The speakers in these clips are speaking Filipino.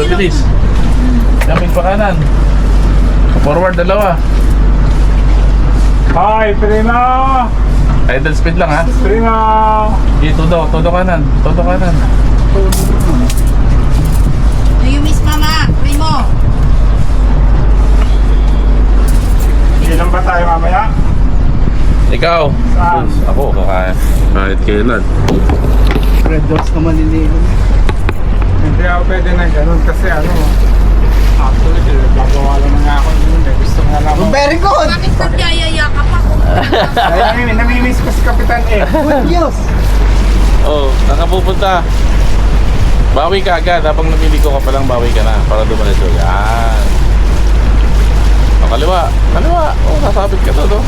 bilis. Yamin pa kanan. Forward, dalawa. Hi, primo! Idle speed lang ha. Primo! Dito daw, todo kanan. Todo kanan. Do you miss mama? Primo? Ilan ba tayo mamaya? Ikaw. Saan? Ako, kakain. Kahit kailan. Red doors na maliligo. Hindi ako pwede na ganun kasi ano, actually, gagawa lang nga ako yun. Gusto nga lang ako. Very good! Bakit nagyayaya ka pa? Kaya namimiss ko si Kapitan eh. Good news! Oh, nakapupunta. Bawi ka agad. Habang namili ko ka palang bawi ka na. Para dumalit. Yan. O, kaliwa. Kaliwa. Oh, nasabit ka to, no?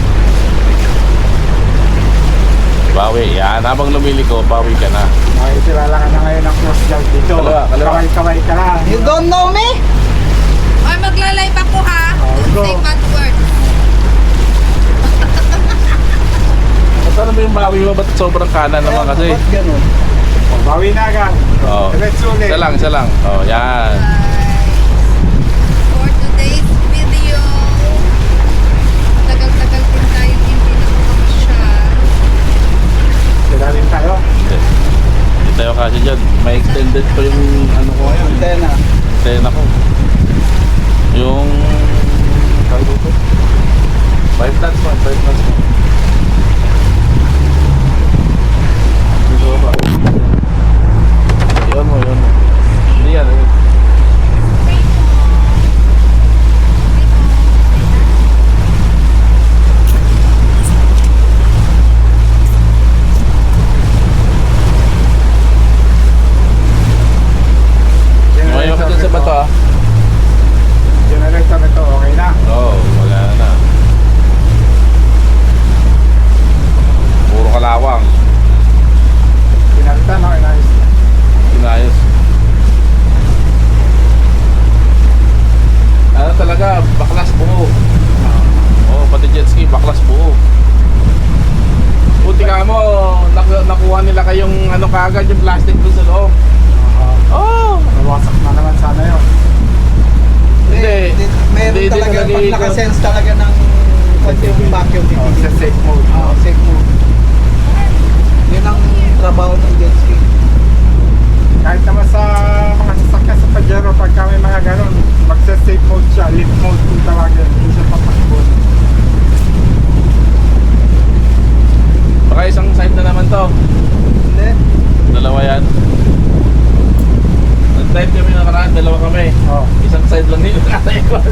Bawi. Yan. Habang lumili ko, bawi ka na. Ay, kilala ka na ngayon ang cross guard dito. Kaliwa, kaliwa. Kaway-kaway ka lang. You don't know me? Ay, magla-live ako ha. Don't go. say bad word. Saan ba yung bawi mo? Ba't sobrang kanan naman kasi? Ba't ganun? Oh, bawi na agad. Oh. Let's ulit. Isa lang, isa lang. Oh, yan. For today's video, tagal-tagal din tayo hindi nakakamasyal. Sila rin tayo. Hindi tayo kasi dyan. May extended pa yung ano ko ngayon. Antena. Antena ko. Yung... Tawag dito? 5 knots mo. 5 knots mo. Dito ba? Yun mo, yun mo. Hindi yan. Lumayo ka dyan sa bato ah. Generator nito, okay na. Oo, wala na. Puro kalawang. Pinalitan, okay na. Inayos. Ano talaga, baklas buo. Oo, pati jet ski, baklas buo. Buti ka mo, nakuha nila kayong ano kagad yung plastic doon sa loob. Oh! Nawasak na naman sana yun. Hindi. Meron Hindi talaga, pag nalagay ko. nakasense talaga ng konting vacuum, Oh, sa titigil. safe mode. Oo, safe mode. Yun ang trabaho ng jet ski. Kahit naman sa mga sasakyan sa Pajero, pagka may mga ganun, magsa-safe mode siya, lift mode kung tawagin, hindi siya patakbon. Baka isang side na naman to. Hindi. Dalawa yan. Nag-type kami nakaraan, dalawa kami. Oh. Isang side lang nila naka-record.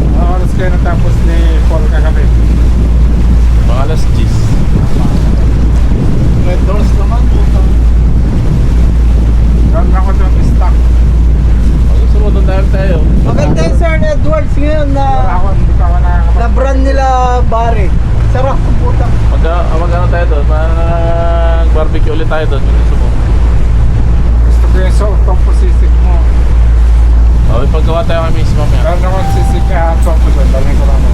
Mga oras kayo natapos ni Paul kagabi. Mga alas 10. Red doors naman. putang. Gawin ako doon stock. Pag gusto mo, doon tayo. Maganda yung Sir Edwards ngayon Wala na ako, hindi pa ako nakakapag. na brand nila Barry. Sarap ang putang. Mag-ano tayo doon? Mag-barbecue ulit tayo doon. Kung gusto mo. Gusto ko yung composite mo. O, ipaggawa tayo kami mismo mamaya. Gawin ako sisig na compo doon, dalhin ko lang mo.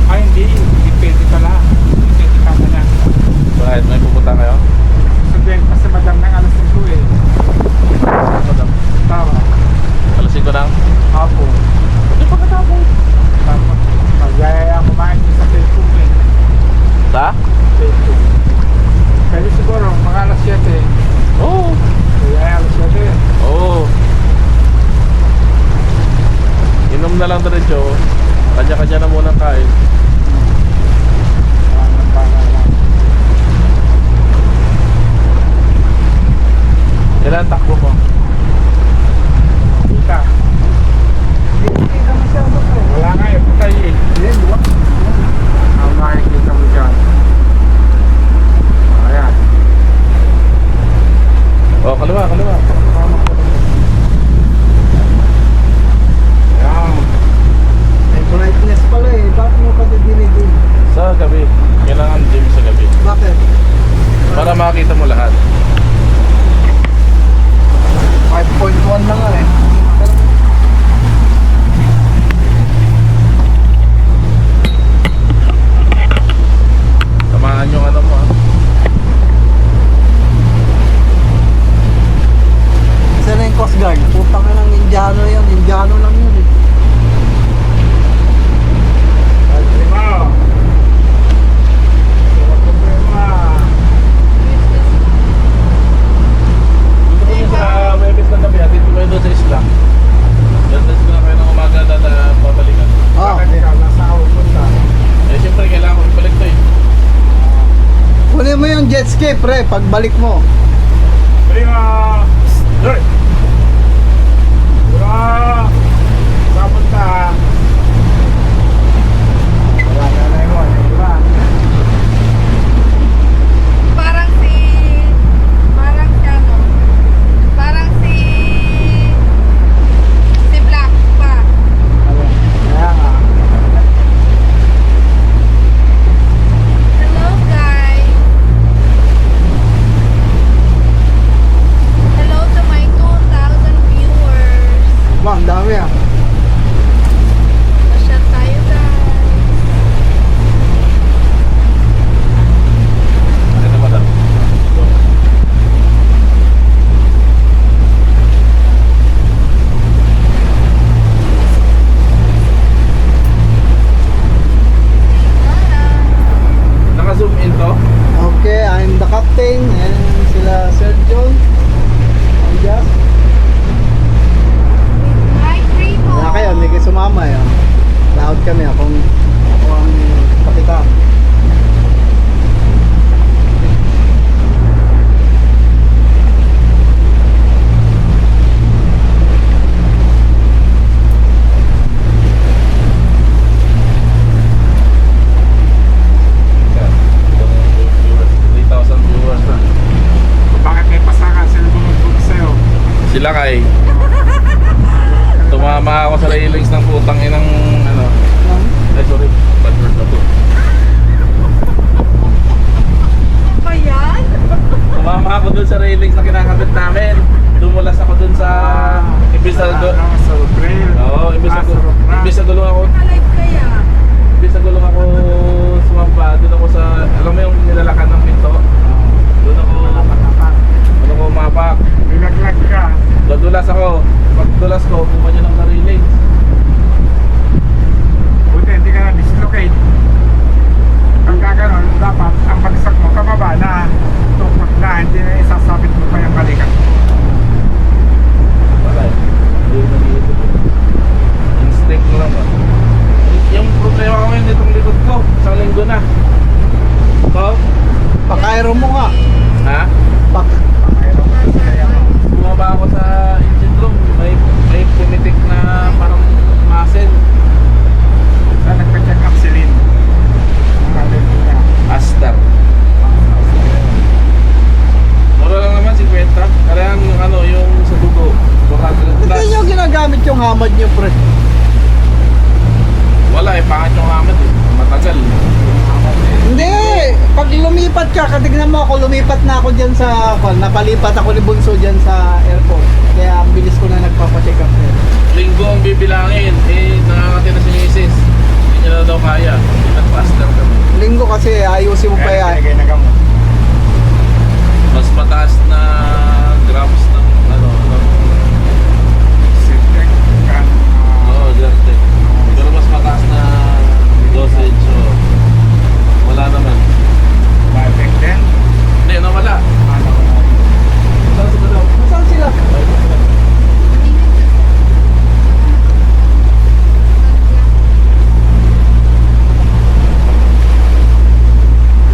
Ay hindi, hindi pwede pala. Hindi pwede ka na. Bakit? May pupunta kayo? Sabihin pa sa madam ng alas 5 eh. Madam. Tama. Alas 5 lang? Apo. Hindi pa katapos. Tapos, magyayaya kumain din sa Facebook eh. Sa? Facebook. Pwede siguro, mga alas 7 eh. Oo. Magyayaya alas 7 eh. Oo. Inom na lang diretso. Kanya-kanya na muna kain. Kailan takbo mo? Kita. Hindi ka masyado ko. Wala nga yung putay eh. Hindi, luwak. Ang makikita mo dyan. Ayan. Oh, kaliwa, kaliwa. Ayan. May brightness pala eh. Bakit mo pa dinidig? Sa gabi. Kailangan gym sa gabi. Bakit? Para makita mo lahat. Indiano lang yun eh. Lima. Huwag problema. Dito ko yun sa Webes ng gabi, atid ko kayo doon sa isla. Landas ko na kayo ng umaga na babalikan. Ah, Bakit ikaw nasa ako punta? Eh siyempre kailangan ko ibalik to eh. kunin mo yung jet ski, pre, pagbalik mo. Lima. Lord. Lima. Sa punta. Wala na na yun. Lima. Parang si ano, parang si Black pa. Kaya nga. Hello guys. Hello to my 2,000 viewers. Ba, ang dami ah. Masyad tayo guys. Ito ba daw? Naka-zoom in to? Okay, I'm the captain and sila Sir John. I'm just. Hi Primo. Wala kayo, hindi kayo sumama eh. Loud kami, ako ang kapitan. Viewers, 3,000 viewers na. Bakit may pasaka sila bumubog sa'yo? Sila kay tumama ako sa railings ng putang inang ano. Ay sorry, bad word na to. Ano ba yan? Tumama ako dun sa railings na kinakabit namin. Dumulas ako dun sa imbis na Sa trail. Oo, imbis na gulong ako. Naka-live kaya. Imbis na gulong ako sumampa, dun ako sa alam mo yung nilalakan ng pinto. Doon ako umapak. Nilaglag ka. Dulas ako. Pagdulas ko, pumanyo ng railings. Buti hindi ka na-dislocate. Pagka ganun, dapat ang bagsak mo kababa na tukot na, hindi na isasabit mo pa yung balikat. Wala eh. Hindi ko nag-iisip. Instinct mo lang ba? Yung problema ko ngayon itong likod ko. Isang linggo na. Ito? Pakairo mo nga. Ha? Pak. Pakailan ka, kaya mo. Bumaba ako sa engine room. May pumitik na parang muscle. Saan nagpa-check up si Lynn? Ang kapit niya. Astar. Mura lang naman, 50. Kailangan ano, yung sa dugo. Hindi nyo ginagamit yung hamad nyo, pre. Wala eh, pangit yung hamad eh. Matagal. Hindi! Pag lumipat ka, katignan mo ako, lumipat na ako dyan sa, napalipat ako ni Bunso dyan sa airport. Kaya ang bilis ko na nagpapacheck up eh. Linggo ang bibilangin. Eh, nakakati na si Mrs. Hindi niya na daw kaya. Nag-faster kami. Linggo kasi ayusin mo pa Kaya yan. sinigay na gamot. Mas mataas na grams ng ano, ng Safety. Zerte. Pero mas mataas na dosage. So, wala naman. Batek din. Hindi, nawala. Ano? Saan sila daw? Saan sila?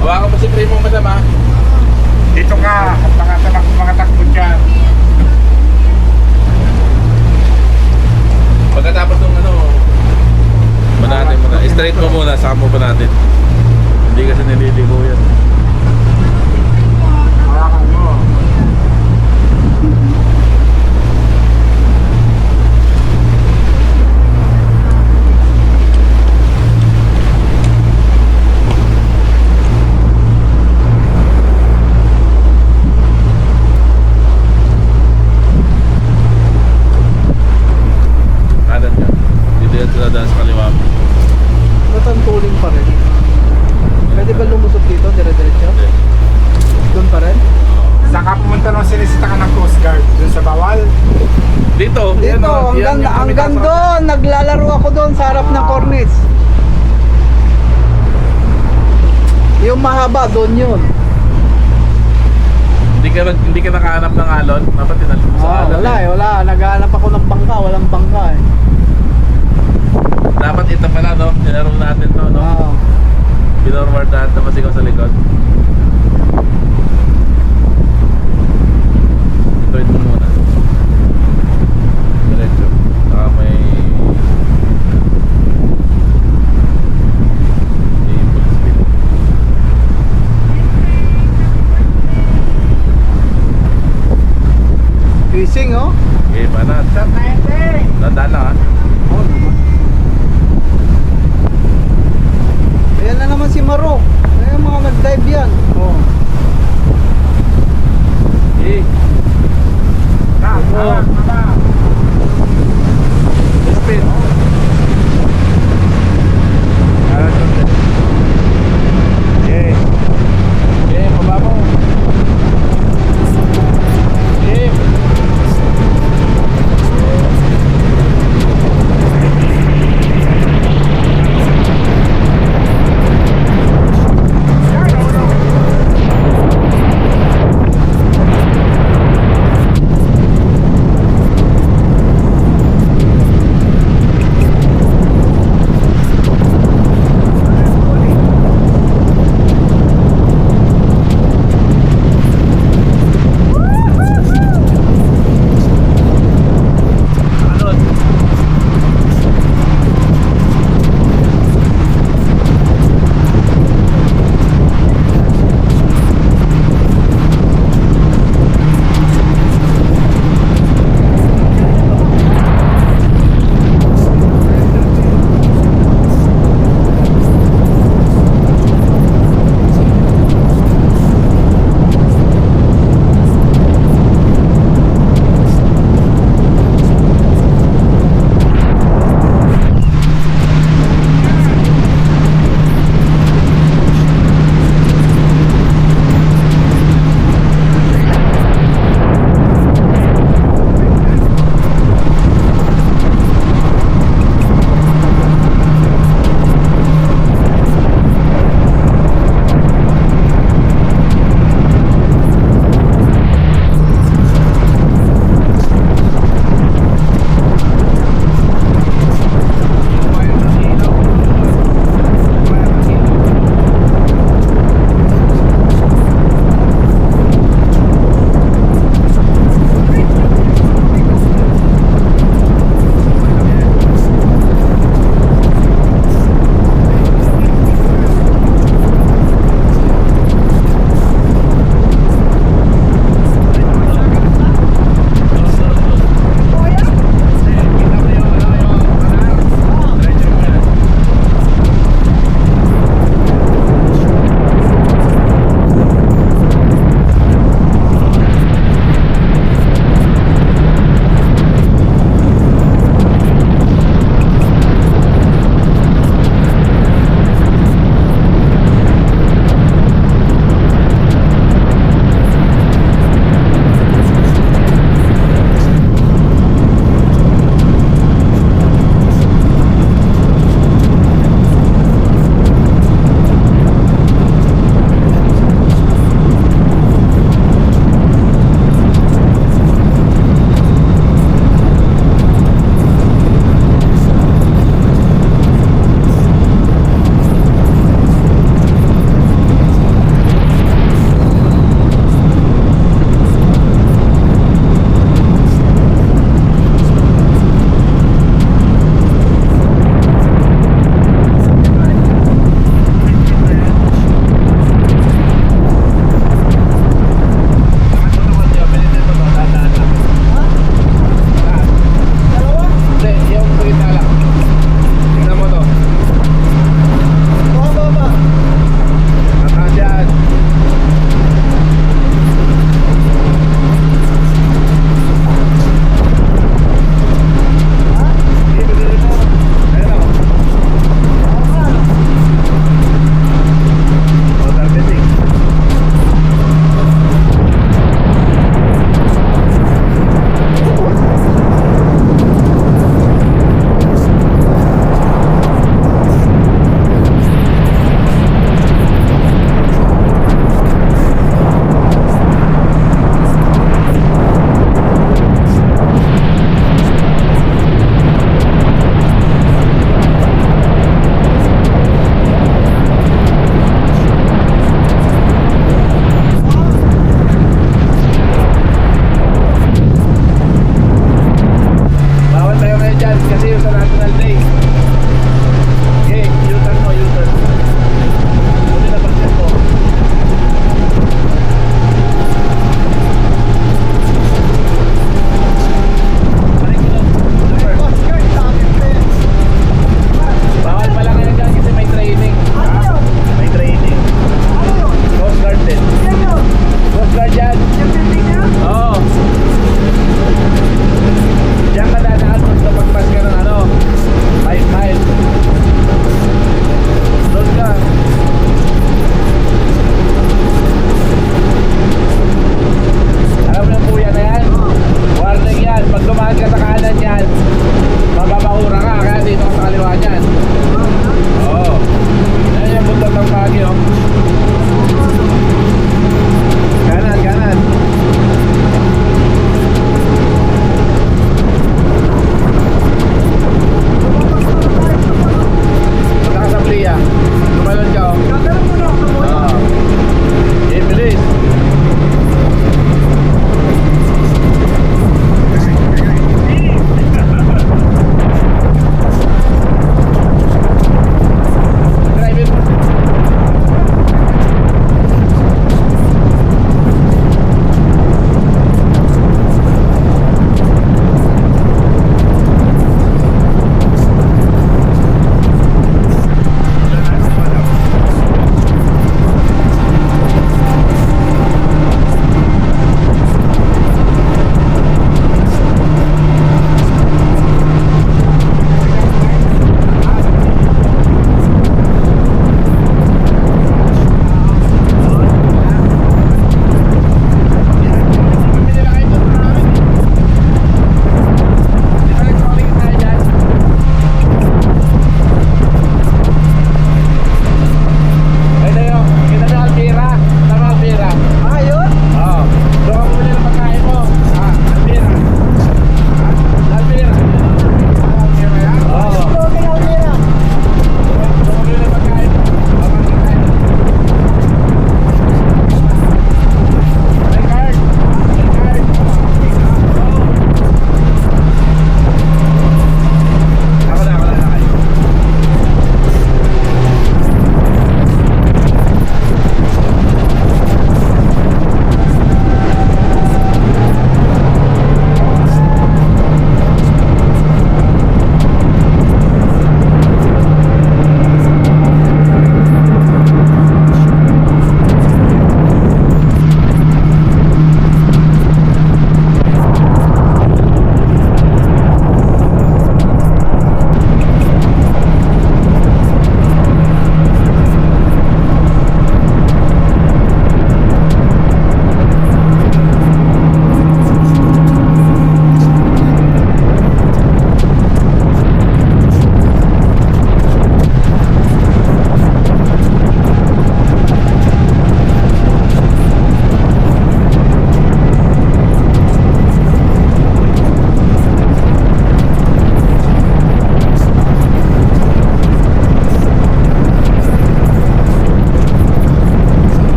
Hawakan mo si Primo, madam ha? Dito ka, at mga takbo dyan. Pagkatapos ng ano, manatin mo na. Straight mo muna, saka mo pa natin. Hindi kasi nililigo yan. Hawakan mo. Kanan ka. Dito yan sila daan sa kaliwa mo. Natantulin pa rin. Pwede ba lumusot dito? Diretso Hanggang doon, naglalaro ako doon sa harap ng cornice. Yung mahaba, doon yun. Hindi ka nakahanap ng alon? Dapat tinalo mo sa alon. Wala eh, wala. Naghahanap ako ng bangka, walang bangka eh. Dapat ito pala, no? Tinaro natin to, no? Oo. Pinorward natin tapos ikaw sa likod. Ito muna. Diretso. Baka may... full speed. Fishing oh. Okay, banat. Dadaan lang, ha? Oo naman. Ayan na naman si Maro. Ayan mga nag-dive yan. Oh. Okay. Speed. Okay. Okay, baba mo. Okay.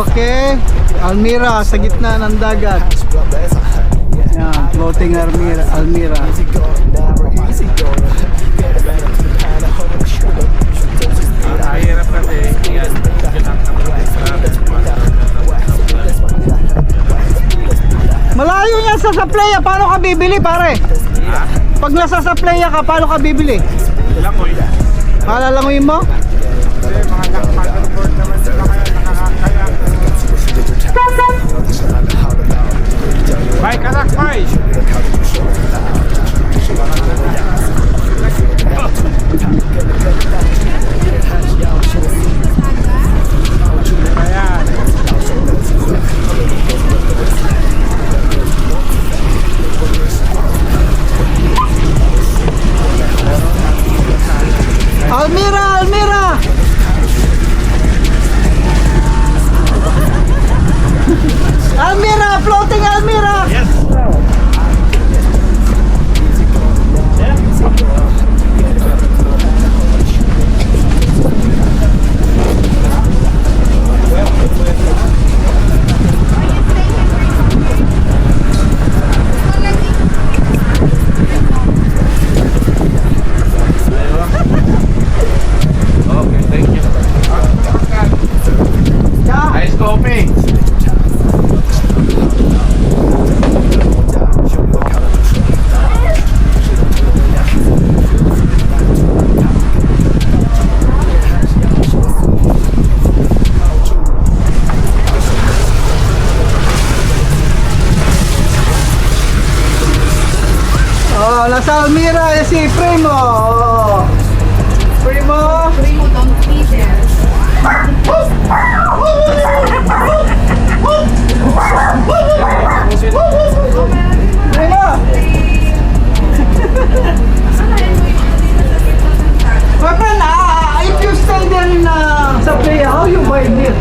Okay, Almira sa gitna ng dagat. Yan, floating Almira. Mahirap kasi yan. Malayo niya sa playa, paano ka bibili pare? Pag nasa sa playa ka, paano ka bibili? Langoy. Malalangoyin mo? Kasi mga nakapaddleboard naman sila kaya nakakakaya. Bye, kanak, bye! Ayan. Almira! Almira! Floating Almira! Okay, thank you. Ice coffee. Oh, nasa Almira si Primo. Oh. Primo. Primo, don't be there. Primo. My friend, if you stay there in sa playa, how you buy beer?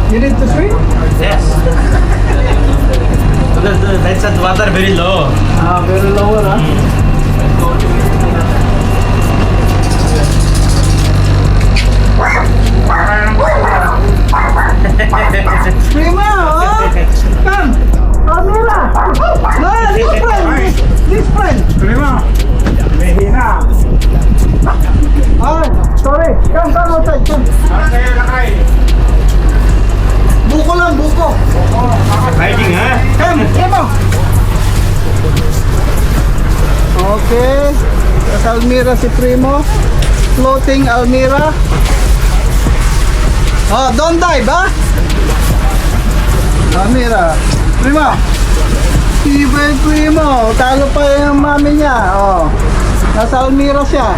You need to swim? Yes. That's at water very low. Very lower, ha? Prima, oh! Come! Almira! No, this friend! Prima! Mahina! Oh, sorry! Come outside, come! Ang sa'yo lakay! Buko lang, buko! Riding, ha? Come, Primo! Okay. Sa Almira si Primo. Floating Almira. Oh, don't dive, ha? Almira. Primo. Tibay Primo. Talo pa yung mami niya. Oh. Nasa Almira siya.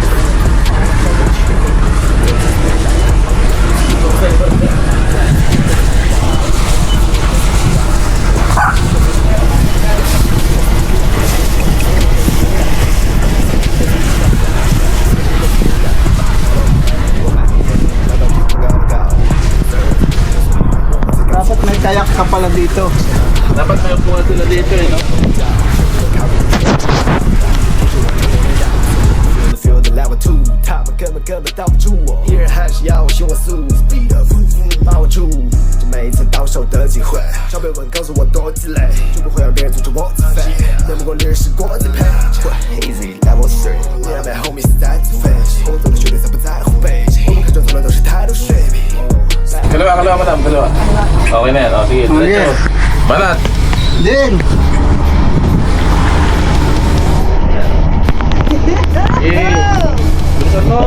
Dapat may kayak ka pala dito. Dapat may upuan sila dito eh, no? feel the level 2他们根本挡不住我，依然还是要我用我速，speed up，把握住这每一次到手的机会。常被问告诉我多积累，就不会让别人阻止我自飞。能不过历史过自配，Easy level 3，你让背后迷死在自飞，工作的绝对才不在乎背景，我们看中从来都是态度水平。 Kaliwa, madam, kaliwa. Okay na yan, o sige. Okay. Diretso. Banat! Din! Sige. Bilisan mo.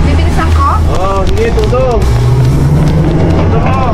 Bibilisan ko? Oo, sige, tutong. Tutong mo.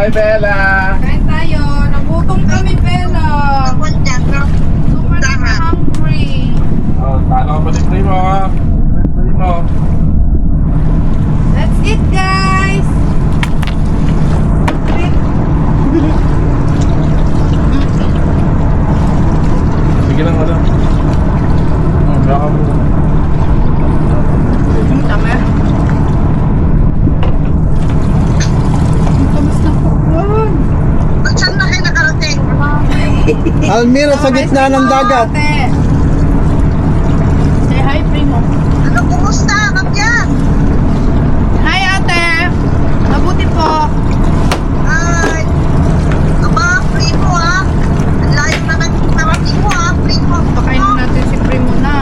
Hi, Bella! Kain tayo. Nagutom kami, Bella. Super na hungry. Oh, talo ka pa ni Primo, ha? Primo. Let's eat, guys. Sige lang, madam. Oh, baka mo. Tama. Saan na kayo nakarating? Almira sa gitna ng dagat. Say hi, Primo. Ano, kumusta? Kapyan? Hi, ate. Mabuti po. Ay, aba, primo ha. Ang layo na narating mo ha, primo. Pakainin natin si Primo na.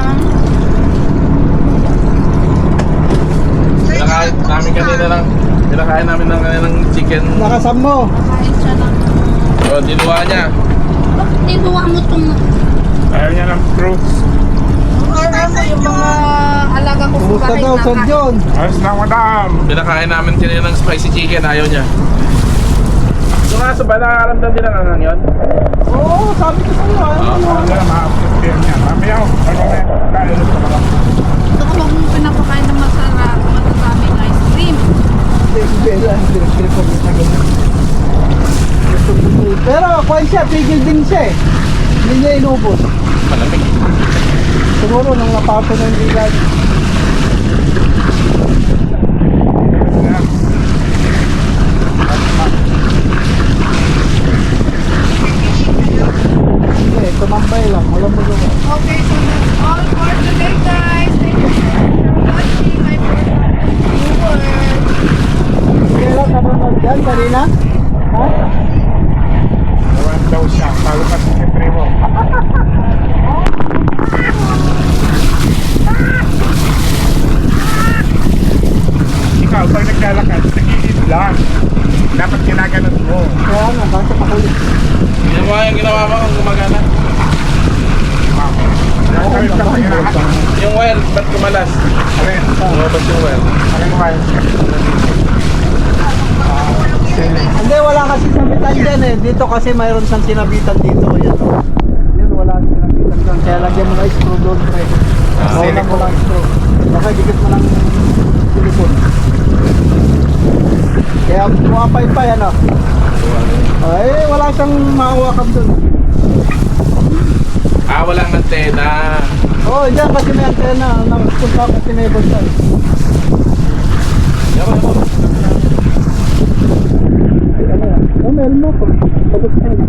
Pinakain namin ng kanilang chicken. Nakasam mo. Kain siya ng... Oh, dinuwa niya. Bakit tinuwa mo itong... Ayaw niya ng fruits. Yung mga alaga ko sa Kumusta bahay daw, Sir na John? Ayos lang, madam. Pinakain namin kanina ng spicy chicken, ayaw niya. Yung aso ba, nakakaramdam din ang angang yun? Oo, sabi ko sa'yo. Ano na ma-approve niya. Mamaya, ano na, kain sa mga. Ito ko huwag mong pinapakain ng masarap, matataming ice cream. Bella, direct-direct ko na ganyan. Pero kwan siya, pigil din siya eh. Hindi niya inubos. Malamig. Siguro nung napato na yung bilan. Hindi, tumambay lang. Walang magawa. Okay, so that's all for today, guys. Thank you for watching my first viewers. Kailan ka nanonood dyan kanina? Ha? Ewan daw siya. Talo ka si primo. Ikaw, pag naglalakad, nagigid lang. Dapat ginaganon mo. Kaya nga, basta pakulit. Ginawa yung ginawa mo kung gumagana. Nagkawin ka pa hinahat. Yung wire, ba't kumalas? Alin? Lumabas yung wire. Alin mo Hindi, wala kasi sabitan dyan eh. Dito kasi mayroon siyang sinabitan dito. Yan. Yan, wala ang sinabitan dyan. Kaya lagyan mo na screw doon, pre. Bawala mo lang screw. Baka dikit mo lang silikon. Kaya buwapay pa yan ah. Ay, wala siyang mahawakan doon. Ah, walang antena. Oo, dyan kasi may antena. Nakapunta ako si Nebel dyan. Yaman mo. Ay, ano yan? Oh, meron mo po. Pagod na yun.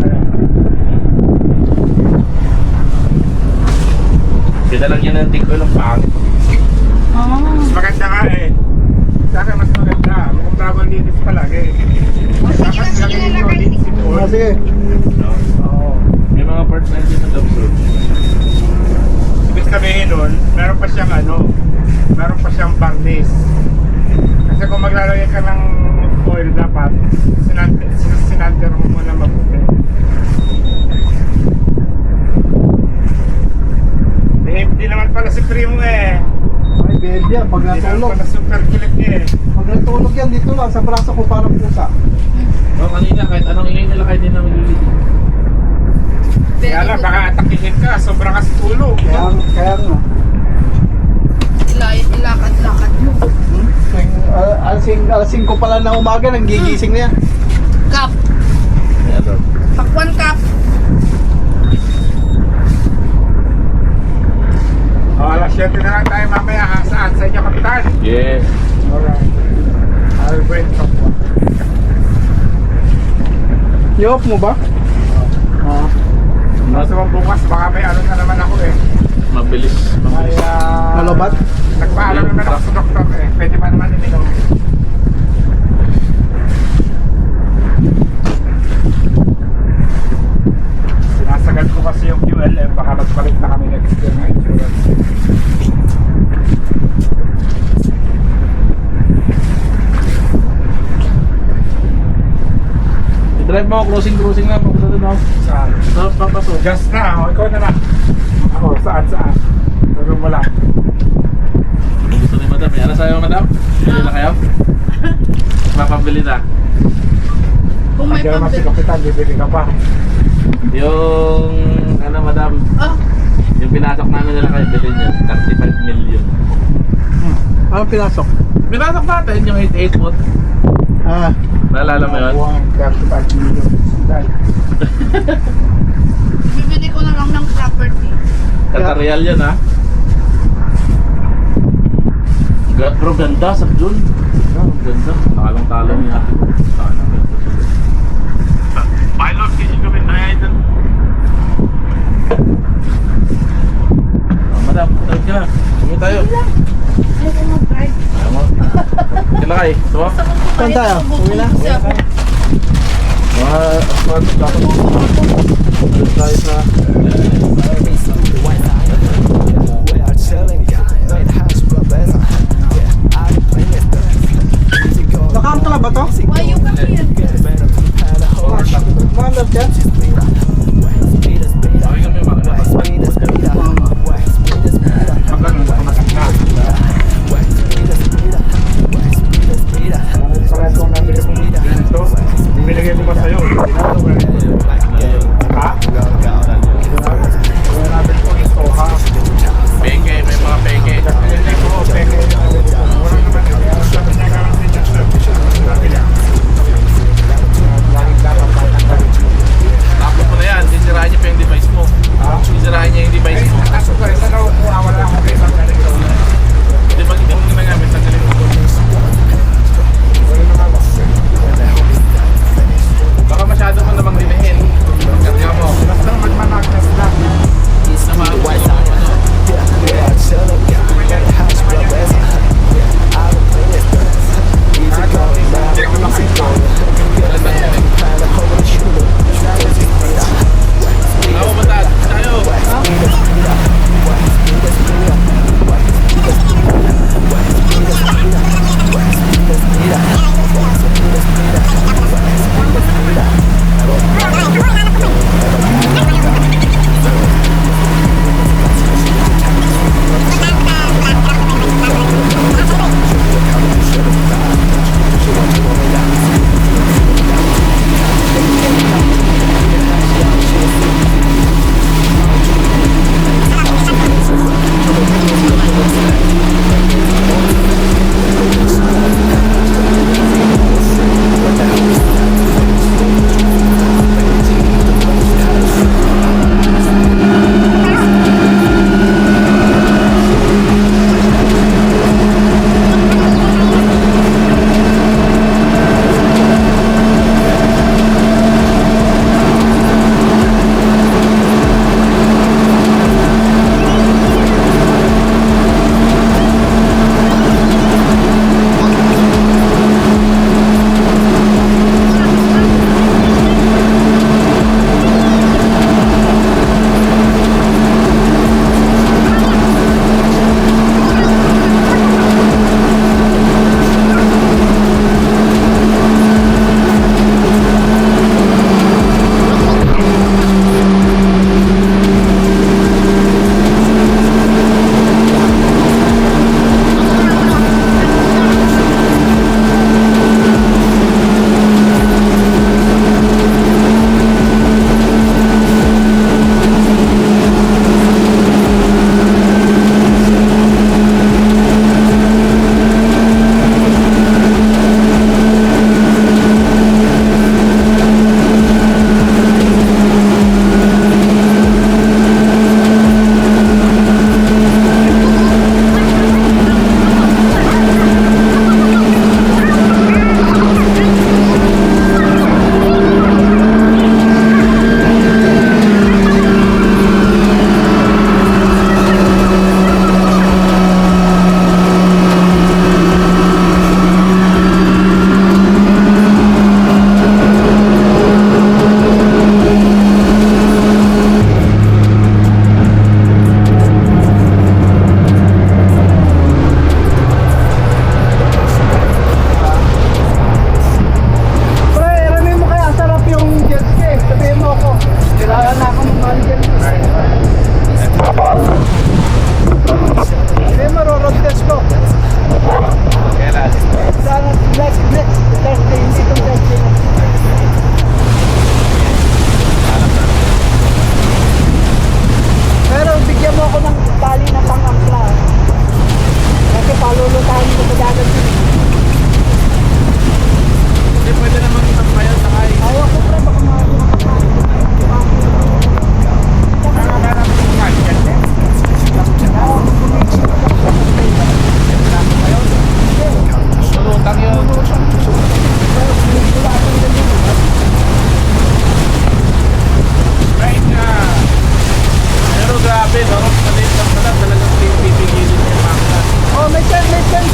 Pinalagyan ng tingko ng pangit. Mas maganda nga eh. Sa akin mas maganda. Mukhang bagong linis palagi. Sa akin lagi yung linis ito. Ah, sige. Oo. May mga parts na hindi sa dumpster. Ibig sabihin nun, meron pa siyang meron pa siyang varnish. Kasi kung maglalagay ka ng oil, dapat sinanter mo muna mabuti. Hindi naman pala si Primo eh. Ay, bed yan. Pag Hindi naman natulog. pala super kilit niya eh. Pag natulog yan, dito lang. Sa braso ko parang pusa. Oh, kanina, kahit anong ingay nila, kahit hindi namin lilid. Kaya lang, baka atakihin ka, sobrang kasi tulog. Kaya nga. Ilakad-lakad mo. Alasing ko pala na umaga, nang gigising na yan. Cup. Ayan, Pakwan cup. O, alas 7 na lang tayo mamaya. Saan? Sa inyo, Kapitan? yes. Alright. I'll wait for one. I-off mo ba? Oo. Kaso bukas, baka may ano na naman ako eh. Mabilis. May, Malobat? nagpaalam naman ako sa doktor eh. Pwede pa naman iminom. Sinasagal ko kasi yung QLM. Baka magpalit na kami next year na insurance. I-drive mo, closing na. Papunta doon ako. Saan? Tapos papasok. Just na. O, ikaw na lang. Ako, saan? Tulong mo lang. Gusto ni madam. Ano sa'yo, madam? Bili na kayo? Mapabili na. Kung may Diyan naman si pambili. Kapitan, bibili ka pa. Yung, ano madam, Ah, yung pinasok namin nila kayo, bilhin yun, 35 million. Anong pinasok? Pinasok natin yung 88 foot. Ah, Naalala mo yun? Buwang 35 million. Dahil, bibili ko na lang ng property. Katarreal yun ha. Pero ganda sa June. Ganda. Talong-talong niya. Sana ganda sa Pilot, kasi kami tayo dyan. Madam, tayo ka na. Sumi tayo. Ayaw ko mag-drive. Ayaw mo. Kilakay. Diba? saan tayo? Uwi na? Kasi ako. Mga aswad. Dapat tayo sa... We are chilling, no it has problems. Yeah, I can play with them. Nakanto na ba to? Why you come here? Maandar dyan? Sabi kami makina. magkano na maganda. Pala itong nabili kong ganito, binilagay ko pa sa'yo. Tinatawag ko ganito. Ha?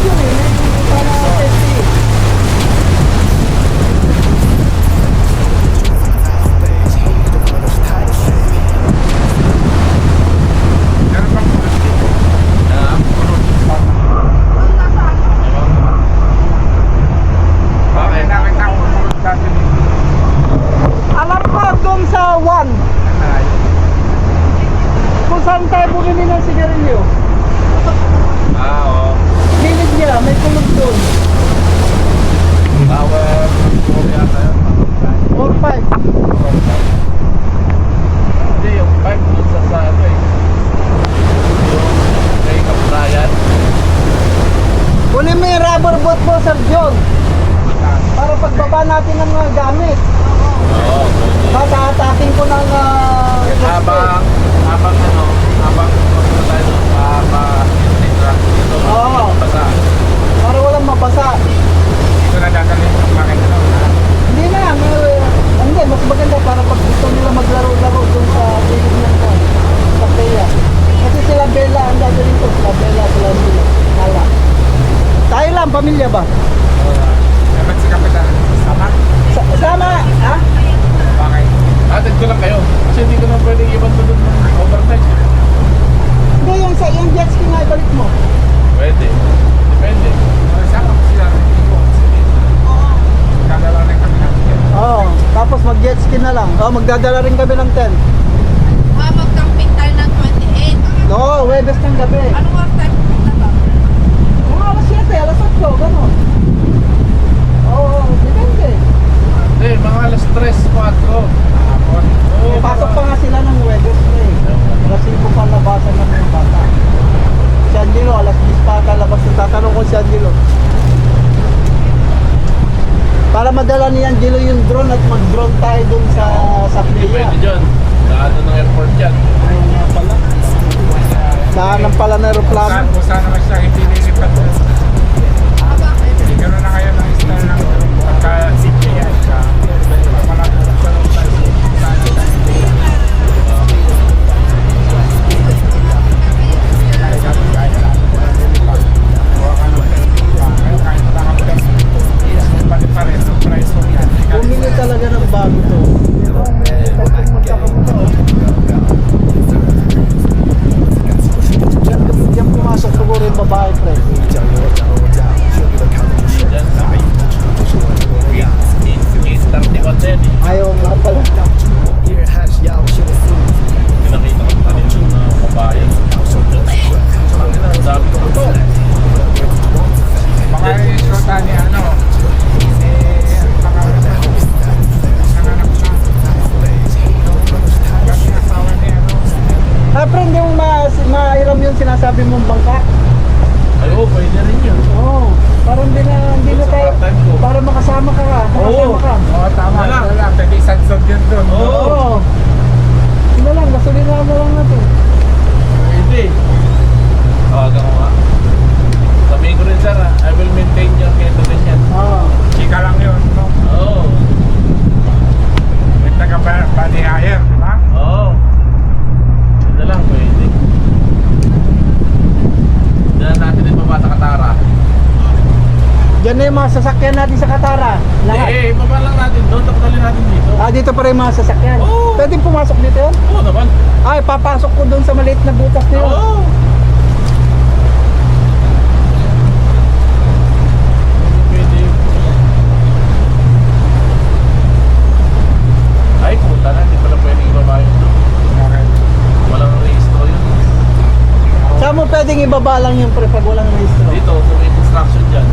yun eh. Para safety. Meron bang kulot dito? Bakit? Nakita ko kulot dati dito. Alam ko doon sa 1. Ay, Kung saan tayo bumili ng sigarilyo. Oo. Gilid niya, may kulog doon. Power. Power yata yun. 4-5. Hindi, yung pipe dun sa ano eh. Yung kay Kaprayan. Kunin mo yung rubber boot mo, Sir John. Para pagbaba natin ng mga gamit. Oo. Tatataking ko ng Habang magpunta tayo doon pa dito. Oo. Basa. para walang mabasa. dito na dadalhin yung makina na. Hindi na, hindi, mas maganda para pag gusto nila maglaro-laro doon sa gilid ng sa Peya. Kasi sila Bella, ang dadalhin ko, sila Bella, sila Milo, Kala. Tayo lang, pamilya ba? Dapat si Kapitan sama. Sama, ha? Bakit? Atid ko lang kayo. Kasi hindi ko na pwedeng iwan to doon ng overnight. Hindi, yung jet ski nga, ibalik mo. Pwede. Depende. Sama ko sila rin dito. Dadala rin kami natin. Oo, tapos mag-jet ski na lang. Oo, magdadala rin kami ng tent. Mag-camping tayo ng 28. Oo, Webes ng gabi. Anong oras tayo pupunta ba? Mga alas 7, alas 8, gano'n. Oo, depende. Hindi, mga alas 3, 4. Hapon. Oo, Pasok pa nga sila ng Webes eh. Alas 5 pa labasan ng mga bata. Si Angelo, alas 10 pa kalabas. Tatanong ko si Angelo. Para madala ni Angelo yung drone at mag-drone tayo dun sa Hindi Peya. pwede dyan. Daan ng airport dyan. Ayun nga pala. Daanan pala ng aeroplano. Kung saan naman siya hindi nilipat. Bakit? Gano'n na kayo ng style ng pagka-CPI ka. Malapit sa ng tayo. Bumili talaga ng bago to. Diyan pumasok siguro yung babae, pre. Dyan. 8:31 din eh. Ayaw nga pala. Yeah, Pinakita ko kanina yung babae. Ang dami ko ito. Baka yung shota ni ano, baka nanganap na. Kasi asawa ni ano, Ah, pre, hindi mo mairam yung sinasabi mong bangka. Ay, oo, pwede rin yun. Oo. Parang hindi na Sa tayo. part-time ko. Para makasama ka ka. Makasama ka. oo tama, Wala. wala, pwede isadsod yun doon. Oo. Yun na lang, gasolina na lang natin. Pwede. Tawagan ko nga. Sabihin ko rin, sir, I will maintain your keto din yan. Oo. Chika lang yun, no? Oo. May taga-body hire, di ba? Oo. Yun na lang, pwede. Diyan natin din baba sa Katara. Diyan na yung mga sasakyan natin sa Katara. Lahat. Eh, baba lang natin doon, tapos dalhin natin dito. Ah, dito pa rin yung mga sasakyan. Oo. Pwedeng pumasok dito yun? Oo naman. Ay, papasok ko doon sa maliit na butas na yun. Oo. Pwede yun. Ay, puta na, hindi pala pwedeng ibaba yun. Okay. Walang rehistro yun. Saan mo pwedeng ibaba lang yung pre pag walang registro? Dito, kung may construction dyan.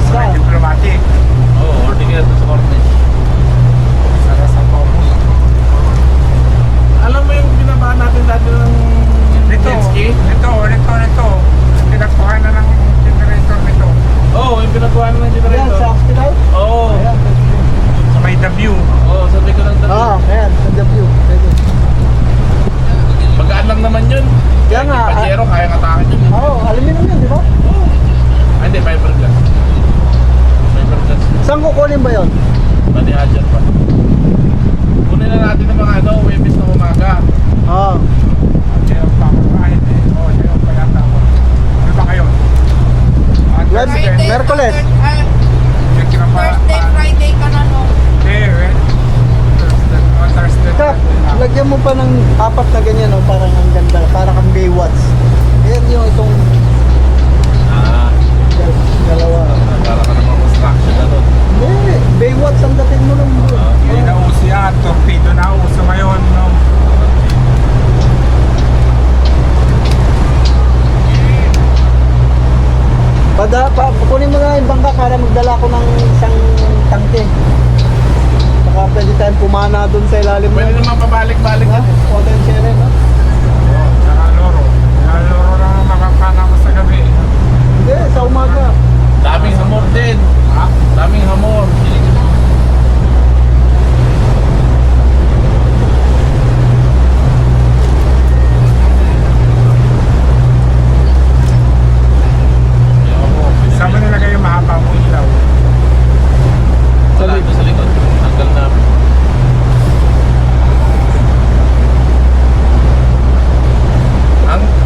Saan? Diplomatic. Oo, or di kaya doon sa Cornish. Sa Paulo. Alam mo yung binabaan natin dati ng Nito, jet ski? nito. Pinagkuhan na ng generator nito. Oo, yung pinagawa na ng Yan, generator. sa hospital? Oo. Ayan. Sa may W. Oo, sabi ko lang dati. Ah, ayan, sa W. Pwede. Magaan lang naman yun. Kaya nga, yung Pajero, kaya nga takin yun. eh. Oo, aluminum yun, di ba? Oo. Ah, hindi, fiberglass. Fiberglass. Saan kukunin ba yun? Manihajan pa. Kunin na natin ng mga ano, webis na umaga. Oo. Ayaw pa ako. Ay, hindi. Oo, ayaw pa yata ako. Ano ba kayo? Friday, Merkules. Check na pa. Thursday, Friday ka na no. Thursday. Kap, lagyan mo pa ng 4 na ganyan, oh, parang ang ganda, parang kang Baywatch. Yan yung itong Ah, dalawa. para ka naman construction na doon. Hindi, Baywatch ang dating mo nung Hindi na uso yan. Torpedo na uso ngayon. No? Kunin mo na yung bangka para magdala ko ng isang tangke. Baka pwede tayong pumana dun sa ilalim Pwede ng naman pabalik-balik ha? yan eh. Water share, no? Nakaloro. Nakaloro na makapana ko sa gabi. Hindi, sa umaga. Daming hamor din. Ha? Daming hamor. Saan mo nilagay yung mahaba mong ilaw? Wala, ito sa likod. Tanggal namin.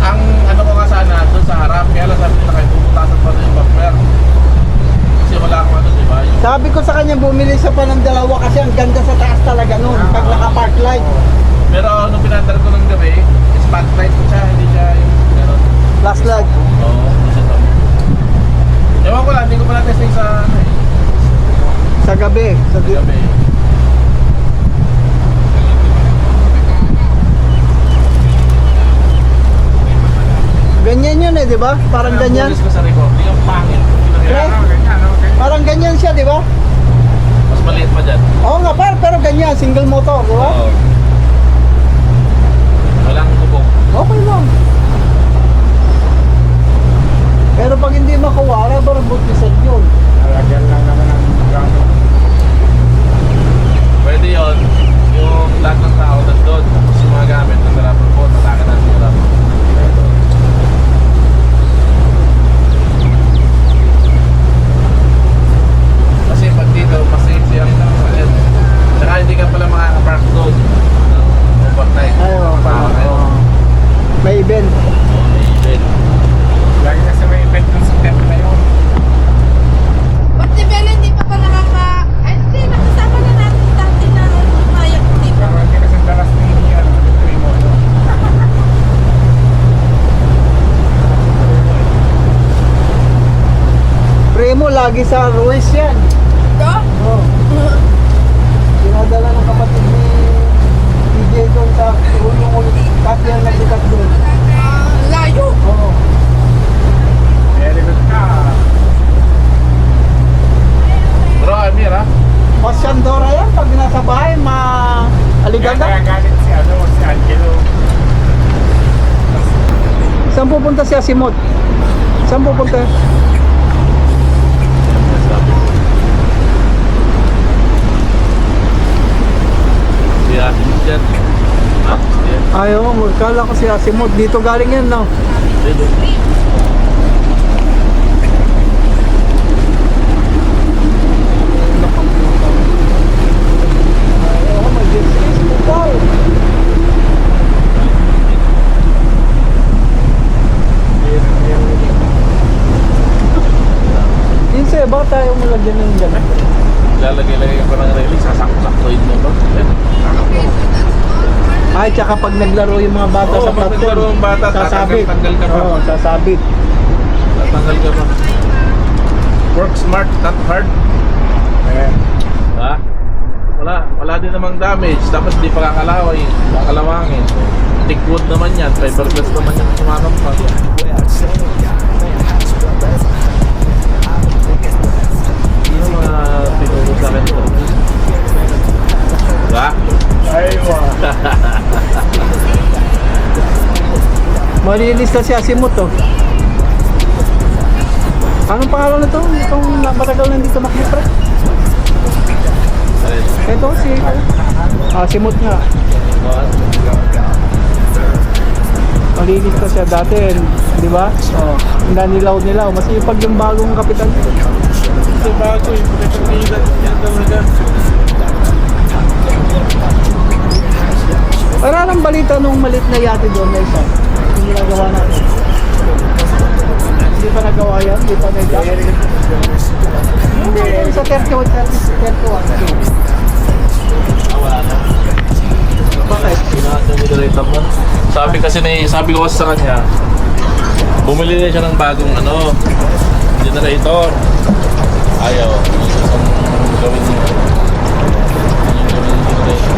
Ang ano ko nga sana, doon sa harap, kaya lang sabi nila kayo, puputasan pa rin yung bumper. Kasi wala akong ano, di ba? Yung Sabi ko sa kanya, bumili siya pa ng dalawa kasi ang ganda sa taas talaga nun. Pag naka-park light. Pero nung pinandar ko ng gabi, spotlight siya, hindi siya yung gano'n. Flashlight. Oo, hindi siya sa ewan ko lang, hindi ko pa na-testing sa ano eh. Sa gabi. Sa Sa gabi. Ganyan yun eh, di ba? Parang ganyan. Pulis ko sa recording, yung pangit. Kaya ano, ganyan, ano, ganyan. Parang ganyan siya, di ba? Mas maliit pa dyan. Oo nga, pero ganyan. Single motor, di ba? Oo. Walang kubong. Okay lang. Pero pag hindi makuha, rubber boot lisad yun. Nalagyan lang naman ang gano'n. Pwede yun, yung lahat ng tao nandun. Tapos yung mga gamit ng rubber boat, natakan natin yung rubber boat. Kasi pag dito, mas safe siyang sakit. Tsaka hindi ka pala makaka-park doon ng overnight. Ayun. Parang ngayon. May event. May event. Lagi kasi may event dun sa tent na yun. Ba't si Bella hindi pa pa ay hindi, nakasama na natin dati na lumayak dito. Pero hindi kasi dalas ni ano, ni mo, no? Primo, lagi sa Ruiz yan. Ito? Oo. Dinadala ng kapatid ni DJ doon sa yung kasya na sikat doon. Layo. Oo. Very good ka. Bro, Amir ha? Pasyandora yan, pag nasa bahay, Kaya ma-aligaga. galit si ano, si Angelo. Saan pupunta si Asimot? Saan pupunta? Si Asin dyan. Ha? Yan. Ayaw, kala ko si Asimot. Dito galing yan, no? Dito. Ayaw, may jet skis po tayo. Inse, bakit tayo mo lagyan ng gano'n? Lalagay-lagay ko ng railing, sasakto-saktoin mo ba? Yan. Ay, tsaka pag naglaro yung mga bata Oo, sa pag platform, naglaro yung bata, sasabit. tatanggal ka pa. Oo, sasabit. Tatanggal ka pa. Work smart, not hard. Ayan. Ha? Wala din namang damage. Tapos di pa kakalaway. Kakalawangin. Thick wood naman yan. Fiberglass naman yan. Sumakampas. Ano mga tinuro sa akin ito? Diba? Aywa. Malinis na si Asimot, oh. Anong pangalan na to? Itong matagal na dito makipre. Ito si Asimot nga. Malinis na siya dati, di ba? Oh, nilaw. Masipag yung bagong kapitan. Ito bago yung pagkakalilan. Yan talaga. Para lang balita nung malit na yate doon na isa. Yung ginagawa natin. Hindi pa nagawa yan, hindi pa nagawa. Hindi, sa 31, 31. Bakit? Sabi ko kasi sa kanya, bumili na siya ng bagong generator. Ayaw. Ang gawin niya. Ang gawin ng generator.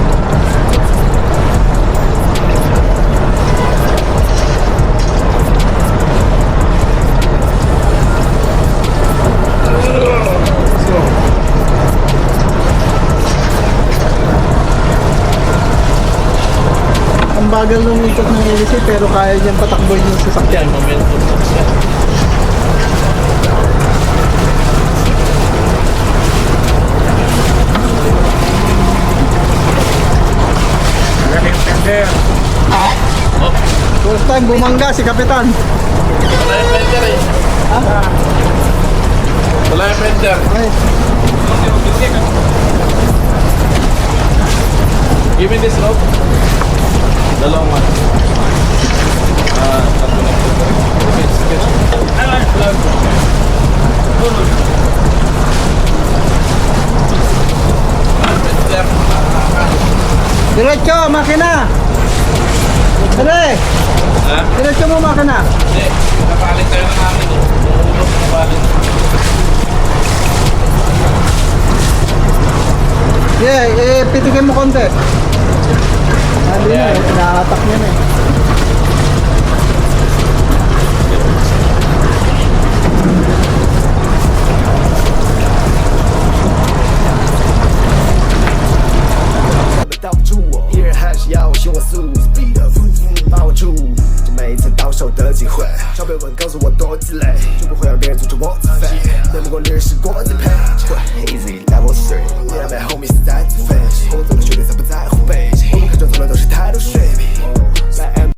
Ang bagal nung ikot ng LC pero kaya niyang patakboy yung sasakyan. Yan, momentum na siya. Magaling tender. First time bumangga si Kapitan. Wala yung fender eh. Wala yung fender. Ay, Give me this rope. Dalawang man. Tatlo na ito. diretso, makina! Dali! Ha? Diretso mo makina! Hindi. Napalit tayo ng hangin eh. Nungulog na napalit. Yeah, pitikin mo konti. Hindi na, Ayan. inahatak niya na eh. Here hash 要希望速，speed 把握住，这每一次到手的机会。钞票本告诉我多积累，就不会让别人阻止我自飞。能不过历史过的 page，easy level 3，yeah my homies 在自飞，我走的绝对才不在乎背景，我们看中从来都是态度水平。